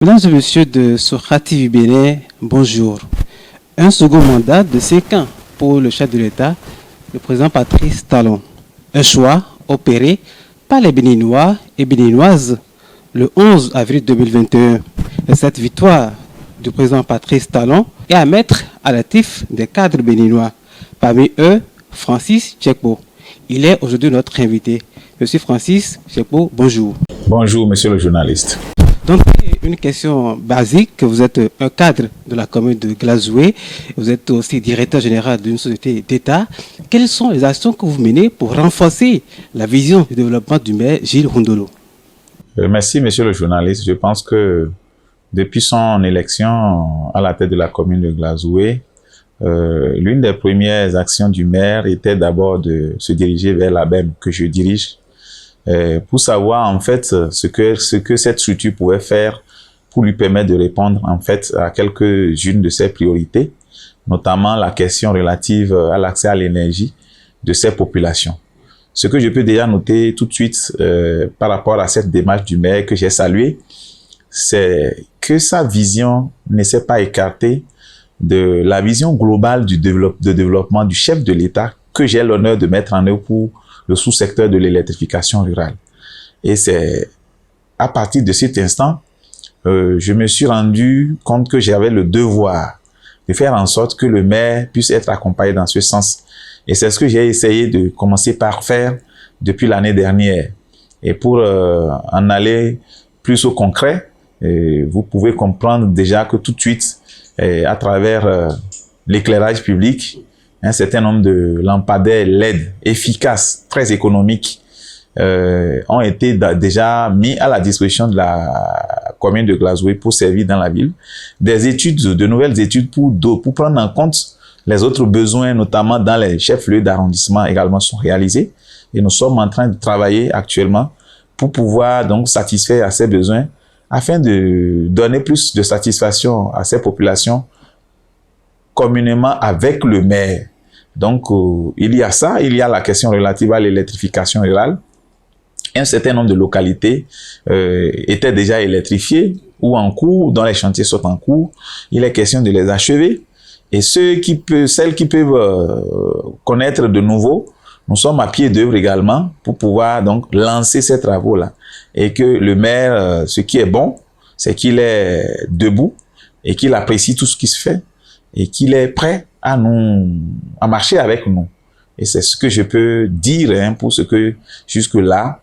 Mesdames et messieurs de Socrati du Bénin, bonjour. Un second mandat de 5 ans pour le chef de l'État, le président Patrice Talon. Un choix opéré par les Béninois et Béninoises le 11 avril 2021. Et cette victoire du président Patrice Talon est à mettre à l'actif des cadres béninois. Parmi eux, Francis Tchekpo. Il est aujourd'hui notre invité. Monsieur Francis Tchekpo, bonjour. Bonjour, monsieur le journaliste. Donc, une question basique. Vous êtes un cadre de la commune de Glazoué. Vous êtes aussi directeur général d'une société d'État. Quelles sont les actions que vous menez pour renforcer la vision du développement du maire Gilles Rondolo? Merci, monsieur le journaliste. Je pense que depuis son élection à la tête de la commune de Glazoué, l'une des premières actions du maire était d'abord de se diriger vers la BEM que je dirige, pour savoir en fait ce que cette structure pouvait faire pour lui permettre de répondre en fait à quelques-unes de ses priorités, notamment la question relative à l'accès à l'énergie de ces populations. Ce que je peux déjà noter tout de suite par rapport à cette démarche du maire que j'ai saluée, c'est que sa vision ne s'est pas écartée de la vision globale de développement du chef de l'État que j'ai l'honneur de mettre en œuvre pour le sous-secteur de l'électrification rurale. Et c'est à partir de cet instant, je me suis rendu compte que j'avais le devoir de faire en sorte que le maire puisse être accompagné dans ce sens. Et c'est ce que j'ai essayé de commencer par faire depuis l'année dernière. Et pour en aller plus au concret, vous pouvez comprendre déjà que tout de suite, à travers l'éclairage public, un certain nombre de lampadaires LED efficaces, très économiques, ont été déjà mis à la disposition de la commune de Glazoué pour servir dans la ville. Des études, de nouvelles études pour prendre en compte les autres besoins, notamment dans les chefs-lieux d'arrondissement également sont réalisés. Et nous sommes en train de travailler actuellement pour pouvoir donc satisfaire à ces besoins afin de donner plus de satisfaction à ces populations communément avec le maire. Donc, il y a ça, il y a la question relative à l'électrification rurale. Un certain nombre de localités étaient déjà électrifiées ou en cours, dont les chantiers sont en cours. Il est question de les achever. Et celles qui peuvent connaître de nouveau, nous sommes à pied d'œuvre également pour pouvoir donc lancer ces travaux-là. Et que le maire, ce qui est bon, c'est qu'il est debout et qu'il apprécie tout ce qui se fait et qu'il est prêt à marcher avec nous. Et c'est ce que je peux dire pour ce que jusque-là,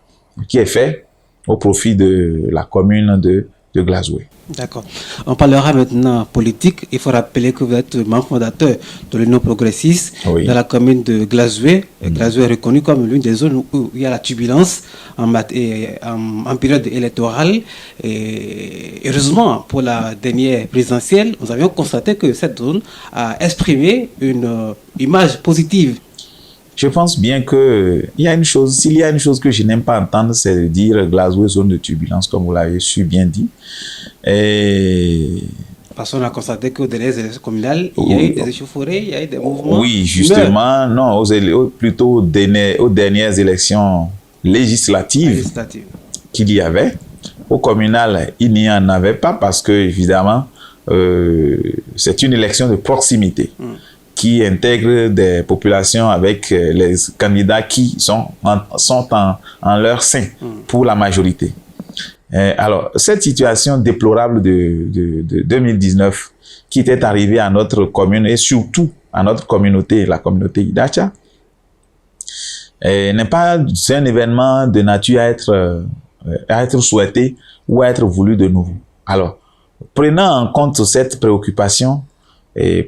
qui est fait au profit de la commune de Glazoué. D'accord. On parlera maintenant politique. Il faut rappeler que vous êtes membre fondateur de l'Union progressiste dans la commune de Glazoué. Glazoué est reconnu comme l'une des zones où il y a la turbulence en période électorale. Et heureusement, pour la dernière présidentielle, nous avions constaté que cette zone a exprimé une image positive. Je pense bien que s'il y a une chose que je n'aime pas entendre, c'est de dire Glazoué, zone de turbulence, comme vous l'avez su bien dit. Parce qu'on a constaté qu'aux dernières élections communales, il y a eu des échauffourées, il y a eu des mouvements. Oui, justement, non, plutôt aux dernières élections législatives qu'il y avait. Au communal, il n'y en avait pas parce que, évidemment, c'est une élection de proximité. Qui intègre des populations avec les candidats qui sont en leur sein pour la majorité. Alors, cette situation déplorable de 2019 qui était arrivée à notre commune et surtout à notre communauté, la communauté Idacha, n'est pas un événement de nature à être souhaité ou à être voulu de nouveau. Alors, prenant en compte cette préoccupation,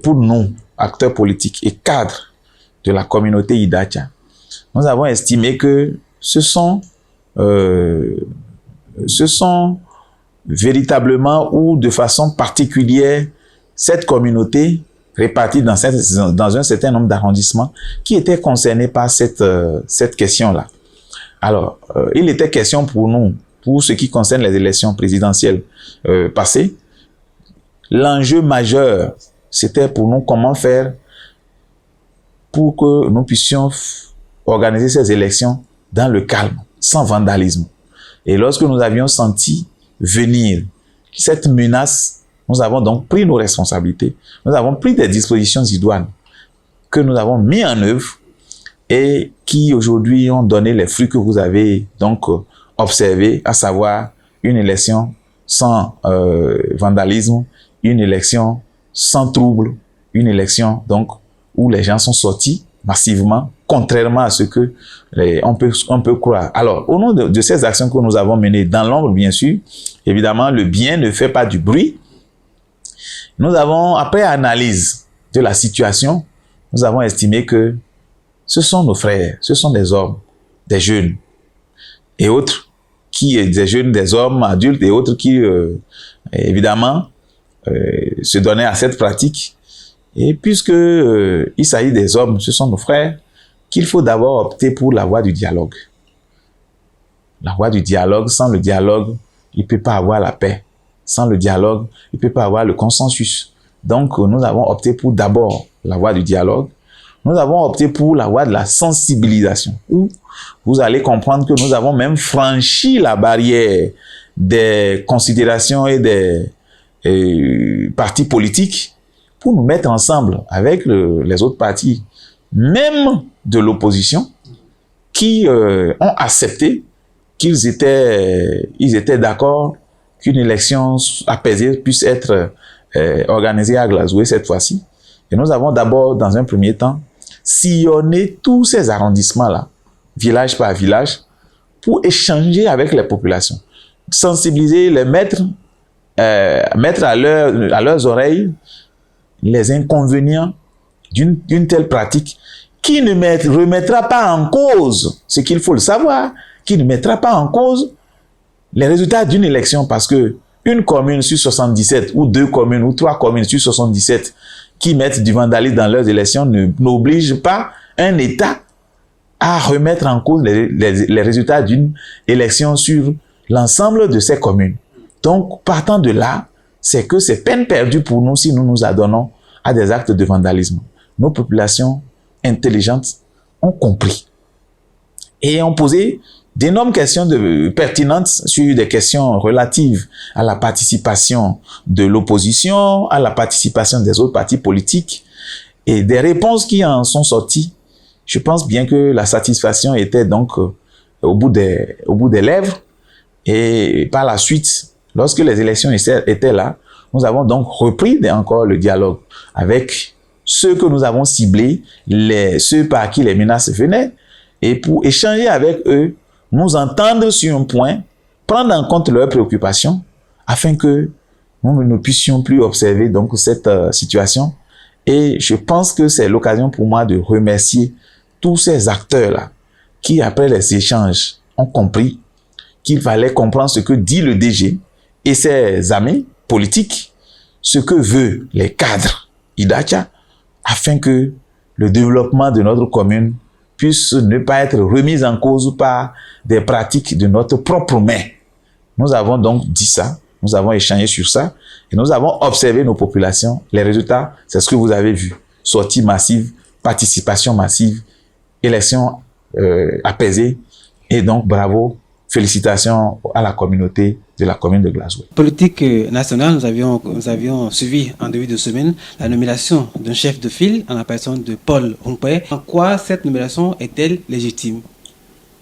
pour nous, acteurs politiques et cadres de la communauté Idacha, nous avons estimé que ce sont véritablement ou de façon particulière cette communauté répartie dans un certain nombre d'arrondissements qui étaient concernés par cette question-là. Alors, il était question pour nous, pour ce qui concerne les élections présidentielles passées, l'enjeu majeur, c'était pour nous comment faire pour que nous puissions organiser ces élections dans le calme, sans vandalisme. Et lorsque nous avions senti venir cette menace, nous avons donc pris nos responsabilités. Nous avons pris des dispositions idoines que nous avons mis en œuvre et qui aujourd'hui ont donné les fruits que vous avez donc observés, à savoir une élection sans vandalisme, une élection sans trouble, une élection donc où les gens sont sortis massivement, contrairement à ce que on peut croire. Alors, au nom de ces actions que nous avons menées dans l'ombre, bien sûr, évidemment, le bien ne fait pas du bruit. Nous avons, après analyse de la situation, nous avons estimé que ce sont nos frères, ce sont des hommes, des jeunes et autres, des jeunes, des hommes adultes et autres qui, évidemment, se donnaient à cette pratique. Et puisque il s'agit des hommes, ce sont nos frères, qu'il faut d'abord opter pour la voie du dialogue. La voie du dialogue, sans le dialogue, il ne peut pas avoir la paix. Sans le dialogue, il ne peut pas avoir le consensus. Donc, nous avons opté pour d'abord la voie du dialogue. Nous avons opté pour la voie de la sensibilisation, où vous allez comprendre que nous avons même franchi la barrière des considérations et des partis politiques pour nous mettre ensemble avec les autres partis, même de l'opposition, qui ont accepté qu'ils étaient d'accord qu'une élection apaisée puisse être organisée à Glasgow cette fois-ci. Et nous avons d'abord, dans un premier temps, sillonné tous ces arrondissements-là, village par village, pour échanger avec les populations, sensibiliser, les mettre à leurs oreilles les inconvénients d'une telle pratique qui ne remettra pas en cause, ce qu'il faut le savoir, qui ne mettra pas en cause les résultats d'une élection, parce que une commune sur 77 ou 2 communes ou 3 communes sur 77 qui mettent du vandalisme dans leurs élections n'oblige pas un État à remettre en cause les résultats d'une élection sur l'ensemble de ces communes. Donc, partant de là, c'est que c'est peine perdue pour nous si nous nous adonnons à des actes de vandalisme. Nos populations intelligentes ont compris et ont posé d'énormes questions pertinentes sur des questions relatives à la participation de l'opposition, à la participation des autres partis politiques, et des réponses qui en sont sorties. Je pense bien que la satisfaction était donc au bout des lèvres, et par la suite, lorsque les élections étaient là, nous avons donc repris encore le dialogue avec ceux que nous avons ciblés, ceux par qui les menaces venaient, et pour échanger avec eux, nous entendre sur un point, prendre en compte leurs préoccupations, afin que nous ne puissions plus observer donc cette situation. Et je pense que c'est l'occasion pour moi de remercier tous ces acteurs-là qui, après les échanges, ont compris qu'il fallait comprendre ce que dit le DG et ses amis politiques, ce que veulent les cadres Idacha, afin que le développement de notre commune puisse ne pas être remis en cause par des pratiques de notre propre main. Nous avons donc dit ça, nous avons échangé sur ça, et nous avons observé nos populations. Les résultats, c'est ce que vous avez vu. Sortie massive, participation massive, élection apaisée, et donc bravo, félicitations à la communauté de la commune de Glasgow. Politique nationale, nous avions suivi en début de semaine la nomination d'un chef de file en la personne de Paul Humpé. En quoi cette nomination est-elle légitime?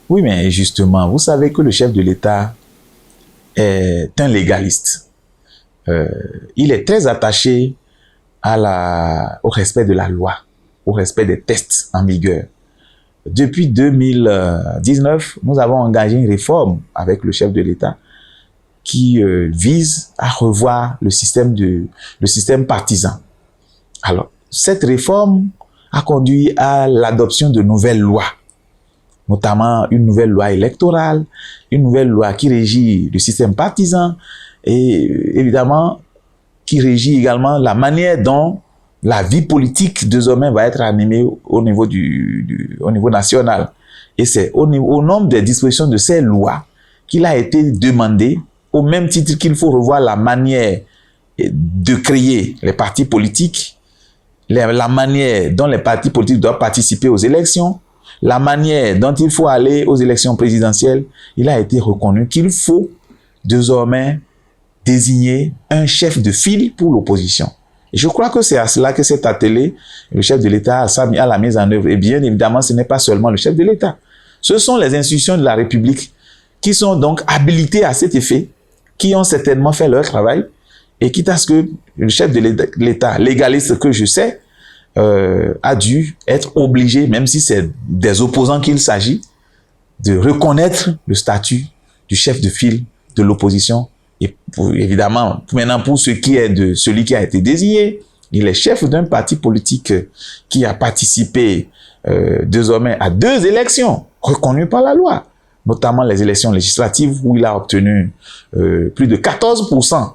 Oui, mais justement, vous savez que le chef de l'État est un légaliste. Il est très attaché au respect de la loi, au respect des textes en vigueur. Depuis 2019, nous avons engagé une réforme avec le chef de l'État qui vise à revoir le système partisan. Alors, cette réforme a conduit à l'adoption de nouvelles lois, notamment une nouvelle loi électorale, une nouvelle loi qui régit le système partisan et évidemment qui régit également la manière dont la vie politique désormais va être animée au niveau national. Et c'est au nombre des dispositions de ces lois qu'il a été demandé, au même titre qu'il faut revoir la manière de créer les partis politiques, la manière dont les partis politiques doivent participer aux élections, la manière dont il faut aller aux élections présidentielles. Il a été reconnu qu'il faut désormais désigner un chef de file pour l'opposition. Et je crois que c'est à cela que s'est attelé le chef de l'État à la mise en œuvre. Et bien évidemment, ce n'est pas seulement le chef de l'État. Ce sont les institutions de la République qui sont donc habilitées à cet effet, qui ont certainement fait leur travail, et quitte à ce que le chef de l'État, légaliste que je sais, a dû être obligé, même si c'est des opposants qu'il s'agit, de reconnaître le statut du chef de file de l'opposition. Et évidemment, maintenant, pour ce qui est de celui qui a été désigné, il est chef d'un parti politique qui a participé désormais à 2 élections reconnues par la loi, notamment les élections législatives où il a obtenu plus de 14%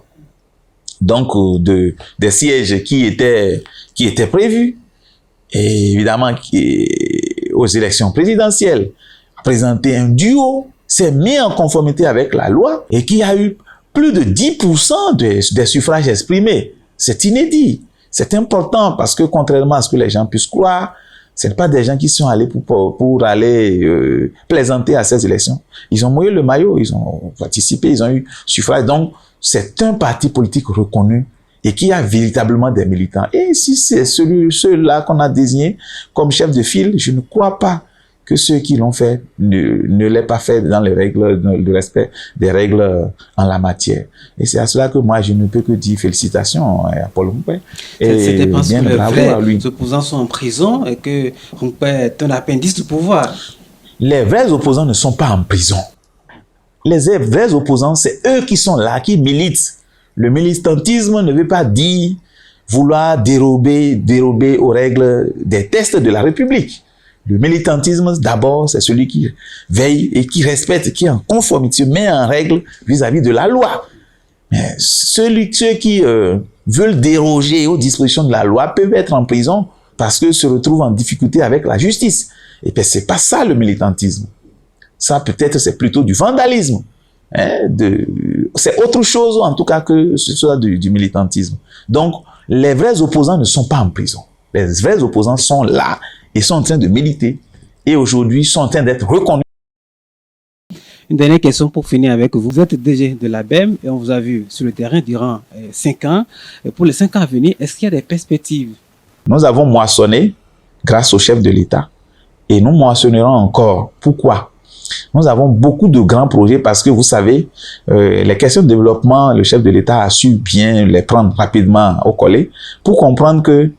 donc des sièges qui étaient prévus. Et évidemment, aux élections présidentielles, a présenté un duo, s'est mis en conformité avec la loi et qui a eu plus de 10% des suffrages exprimés. C'est inédit. C'est important parce que contrairement à ce que les gens puissent croire, ce n'est pas des gens qui sont allés pour aller plaisanter à ces élections. Ils ont mouillé le maillot, ils ont participé, ils ont eu suffrage. Donc, c'est un parti politique reconnu et qui a véritablement des militants. Et si c'est ceux-là qu'on a désigné comme chef de file, je ne crois pas que ceux qui l'ont fait ne l'aient pas fait dans les règles, dans le respect des règles en la matière. Et c'est à cela que moi, je ne peux que dire félicitations à Paul Rumpé. C'était parce que les vrais opposants sont en prison et que Rumpé est un appendice du pouvoir. Les vrais opposants ne sont pas en prison. Les vrais opposants, c'est eux qui sont là, qui militent. Le militantisme ne veut pas dire vouloir dérober aux règles des tests de la République. Le militantisme, d'abord, c'est celui qui veille et qui respecte, qui est en conformité, met en règle vis-à-vis de la loi. Mais ceux qui veulent déroger aux dispositions de la loi peuvent être en prison parce qu'ils se retrouvent en difficulté avec la justice. Et bien, c'est pas ça le militantisme. Ça, peut-être, c'est plutôt du vandalisme. C'est autre chose, en tout cas, que ce soit du militantisme. Donc, les vrais opposants ne sont pas en prison. Les vrais opposants sont là et sont en train de militer. Et aujourd'hui, sont en train d'être reconnus. Une dernière question pour finir avec vous. Vous êtes DG de l'ABEM et on vous a vu sur le terrain durant 5 ans. Et pour les 5 ans à venir, est-ce qu'il y a des perspectives? Nous avons moissonné grâce au chef de l'État. Et nous moissonnerons encore. Pourquoi? Nous avons beaucoup de grands projets parce que vous savez, les questions de développement, le chef de l'État a su bien les prendre rapidement au collet pour comprendre que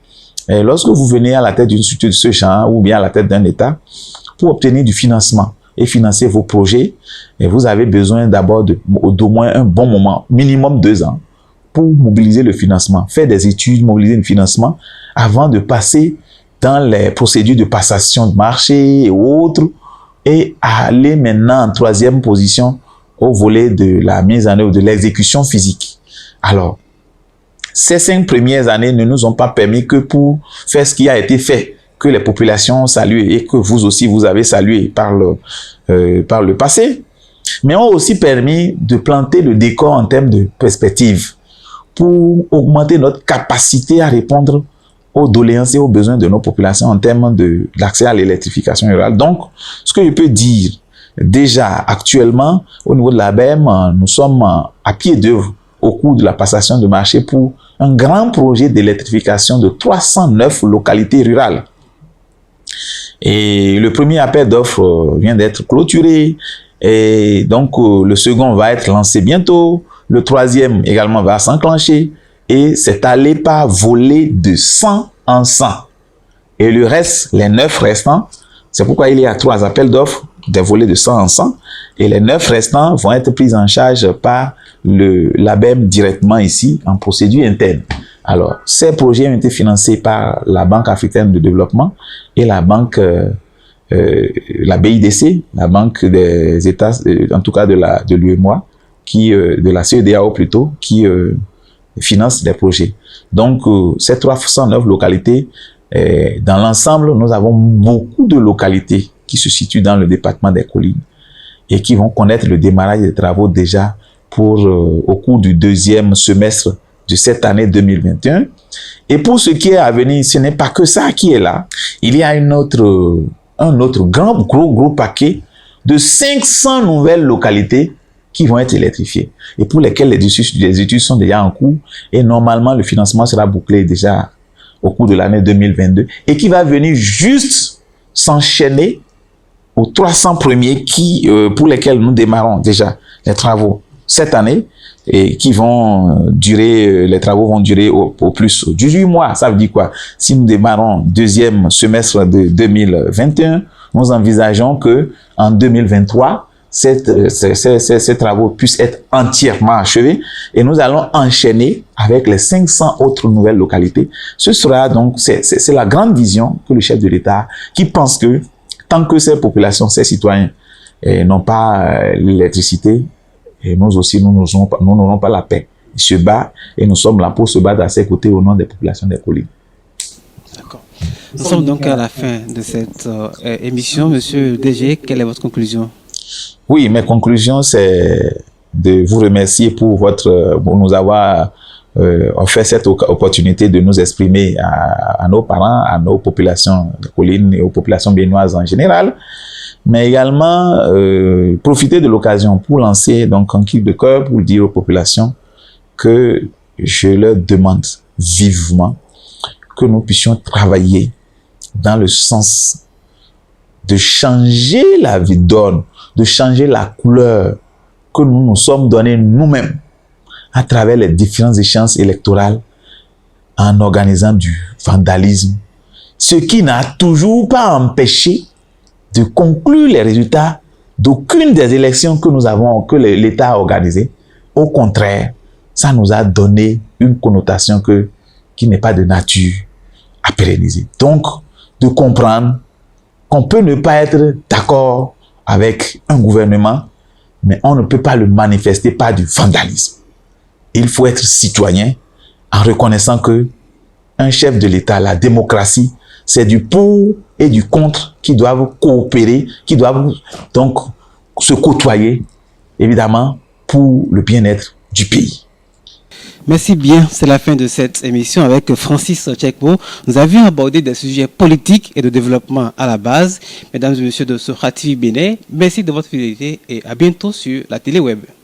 lorsque vous venez à la tête d'une structure de ce genre ou bien à la tête d'un État, pour obtenir du financement et financer vos projets, vous avez besoin d'abord d'au moins un bon moment, minimum 2 ans, pour mobiliser le financement, faire des études, mobiliser le financement avant de passer dans les procédures de passation de marché et autres, et aller maintenant en 3e position au volet de la mise en œuvre de l'exécution physique. Alors, ces 5 premières années ne nous ont pas permis que pour faire ce qui a été fait, que les populations ont salué et que vous aussi vous avez salué par le passé, mais ont aussi permis de planter le décor en termes de perspective pour augmenter notre capacité à répondre aux doléances et aux besoins de nos populations en termes d'accès à l'électrification rurale. Donc, ce que je peux dire, déjà actuellement, au niveau de l'ABEM, nous sommes à pied d'œuvre au cours de la passation de marché pour un grand projet d'électrification de 309 localités rurales. Et le premier appel d'offres vient d'être clôturé. Et donc, le second va être lancé bientôt. Le 3e également va s'enclencher. Et c'est allé par volet de 100 en 100. Et le reste, les 9 restants, c'est pourquoi il y a 3 appels d'offres, des volets de 100 en 100. Et les 9 restants vont être pris en charge par l'ABEM directement ici, en procédure interne. Alors, ces projets ont été financés par la Banque africaine de développement et la banque, la BIDC, la Banque des États, en tout cas de l'UEMOA, de la CEDEAO plutôt, qui finance des projets. Donc, ces 309 localités, dans l'ensemble, nous avons beaucoup de localités qui se situent dans le département des collines et qui vont connaître le démarrage des travaux déjà au cours du 2e semestre de cette année 2021. Et pour ce qui est à venir, ce n'est pas que ça qui est là. Il y a un autre gros paquet de 500 nouvelles localités qui vont être électrifiés et pour lesquels les études sont déjà en cours et normalement le financement sera bouclé déjà au cours de l'année 2022 et qui va venir juste s'enchaîner aux 300 premiers pour lesquels nous démarrons déjà les travaux cette année et qui vont durer, les travaux vont durer au plus 18 mois. Ça veut dire quoi? Si nous démarrons deuxième semestre de 2021, nous envisageons que en 2023, ces travaux puissent être entièrement achevés et nous allons enchaîner avec les 500 autres nouvelles localités. Ce sera donc, c'est la grande vision que le chef de l'État qui pense que tant que ces populations, ces citoyens n'ont pas l'électricité, et nous aussi, nous n'aurons pas la paix. Il se bat et nous sommes là pour se battre à ses côtés au nom des populations des collines. D'accord. Nous sommes donc à la fin de cette émission. Monsieur le DG, quelle est votre conclusion? Oui, mes conclusions, c'est de vous remercier pour nous avoir offert cette opportunité de nous exprimer à nos parents, à nos populations des collines et aux populations béninoises en général. Mais également profiter de l'occasion pour lancer donc un cri de cœur pour dire aux populations que je leur demande vivement que nous puissions travailler dans le sens de changer la vie donne, de changer la couleur que nous nous sommes donnés nous-mêmes à travers les différentes échéances électorales en organisant du vandalisme, ce qui n'a toujours pas empêché de conclure les résultats d'aucune des élections que l'État a organisées. Au contraire, ça nous a donné une connotation qui n'est pas de nature à pérenniser. Donc, de comprendre qu'on peut ne pas être d'accord avec un gouvernement, mais on ne peut pas le manifester par du vandalisme. Il faut être citoyen en reconnaissant que un chef de l'État, la démocratie, c'est du pour et du contre qui doivent coopérer, qui doivent donc se côtoyer, évidemment, pour le bien-être du pays. Merci bien, c'est la fin de cette émission avec Francis Tchekpo. Nous avions abordé des sujets politiques et de développement à la base. Mesdames et messieurs de Socrati Bénin, merci de votre fidélité et à bientôt sur la télé web.